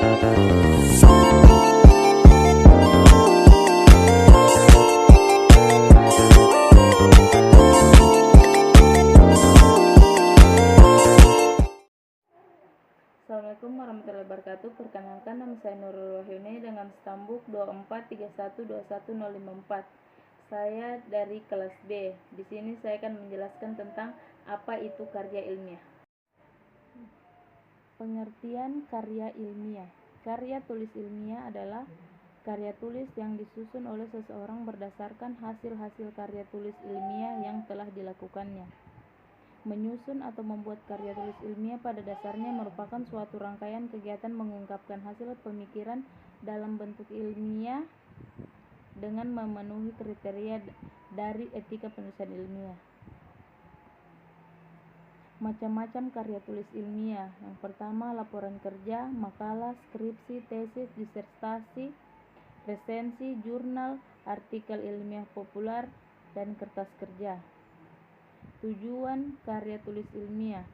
Assalamualaikum warahmatullahi wabarakatuh. Perkenalkan, nama saya Nurul Wahyuni dengan stambuk 24312154. Saya dari kelas B. Di sini saya akan menjelaskan tentang apa itu karya ilmiah. Pengertian karya ilmiah. Karya tulis ilmiah adalah karya tulis yang disusun oleh seseorang berdasarkan hasil-hasil karya tulis ilmiah yang telah dilakukannya. Menyusun atau membuat karya tulis ilmiah pada dasarnya merupakan suatu rangkaian kegiatan mengungkapkan hasil pemikiran dalam bentuk ilmiah dengan memenuhi kriteria dari etika penulisan ilmiah. Macam-macam karya tulis ilmiah. Yang pertama, laporan kerja, makalah, skripsi, tesis, disertasi, resensi, jurnal, artikel ilmiah populer, dan kertas kerja. Tujuan karya tulis ilmiah: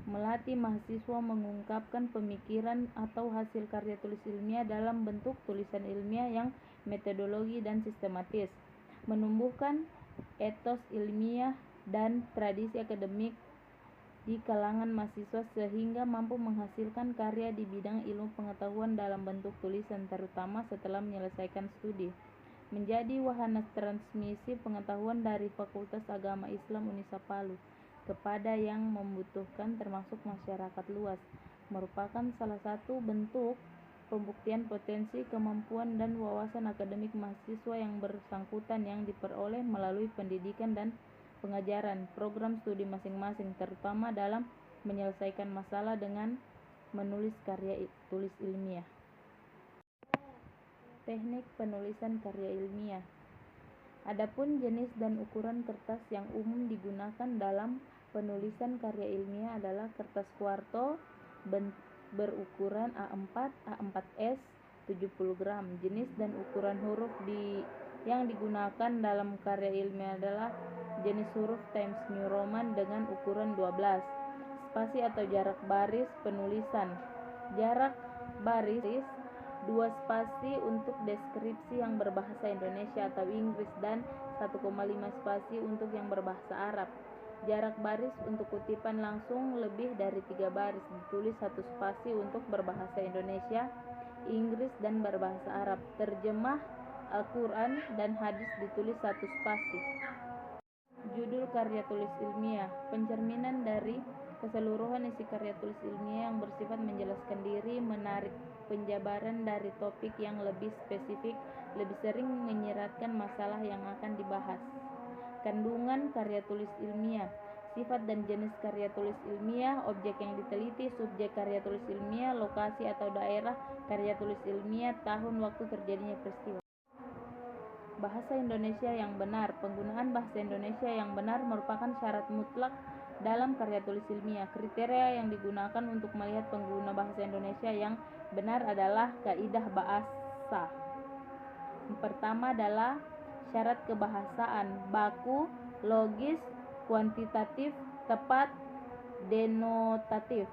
melatih mahasiswa mengungkapkan pemikiran atau hasil karya tulis ilmiah dalam bentuk tulisan ilmiah yang metodologi dan sistematis, menumbuhkan etos ilmiah dan tradisi akademik di kalangan mahasiswa sehingga mampu menghasilkan karya di bidang ilmu pengetahuan dalam bentuk tulisan, terutama setelah menyelesaikan studi. Menjadi wahana transmisi pengetahuan dari Fakultas Agama Islam Unisa Palu kepada yang membutuhkan termasuk masyarakat luas, merupakan salah satu bentuk pembuktian potensi, kemampuan, dan wawasan akademik mahasiswa yang bersangkutan yang diperoleh melalui pendidikan dan pengajaran program studi masing-masing, terutama dalam menyelesaikan masalah dengan menulis karya tulis ilmiah. Teknik penulisan karya ilmiah. Adapun jenis dan ukuran kertas yang umum digunakan dalam penulisan karya ilmiah adalah kertas kuarto berukuran A4, A4S 70 gram. Jenis dan ukuran huruf yang digunakan dalam karya ilmiah adalah jenis huruf Times New Roman dengan ukuran 12. Spasi atau jarak baris penulisan. Jarak baris 2 spasi untuk deskripsi yang berbahasa Indonesia atau Inggris dan 1,5 spasi untuk yang berbahasa Arab. Jarak baris untuk kutipan langsung lebih dari 3 baris ditulis 1 spasi untuk berbahasa Indonesia, Inggris, dan berbahasa Arab. Terjemah Al-Quran dan hadis ditulis 1 spasi. Judul karya tulis ilmiah: pencerminan dari keseluruhan isi karya tulis ilmiah yang bersifat menjelaskan diri, menarik penjabaran dari topik yang lebih spesifik, lebih sering menyiratkan masalah yang akan dibahas. Kandungan karya tulis ilmiah: sifat dan jenis karya tulis ilmiah, objek yang diteliti, subjek karya tulis ilmiah, lokasi atau daerah karya tulis ilmiah, tahun waktu terjadinya peristiwa. Bahasa Indonesia yang benar. Penggunaan bahasa Indonesia yang benar merupakan syarat mutlak dalam karya tulis ilmiah. Kriteria yang digunakan untuk melihat pengguna bahasa Indonesia yang benar adalah kaidah bahasa. Yang pertama adalah syarat kebahasaan: baku, logis, kuantitatif, tepat, denotatif.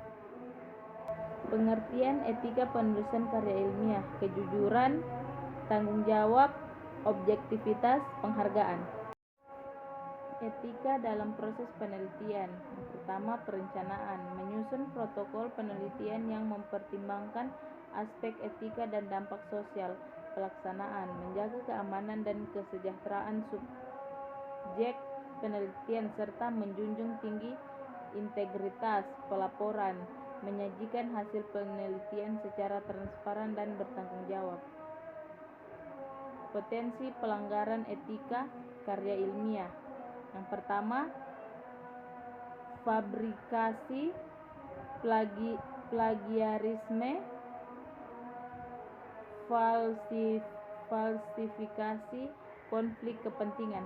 Pengertian etika penulisan karya ilmiah: kejujuran, tanggung jawab, objektivitas, penghargaan. Etika dalam proses penelitian. Yang pertama, perencanaan: menyusun protokol penelitian yang mempertimbangkan aspek etika dan dampak sosial. Pelaksanaan: menjaga keamanan dan kesejahteraan subjek penelitian serta menjunjung tinggi integritas pelaporan. Menyajikan hasil penelitian secara transparan dan bertanggung jawab. Potensi pelanggaran etika karya ilmiah. Yang pertama, fabrikasi, plagiarisme, falsifikasi, konflik kepentingan.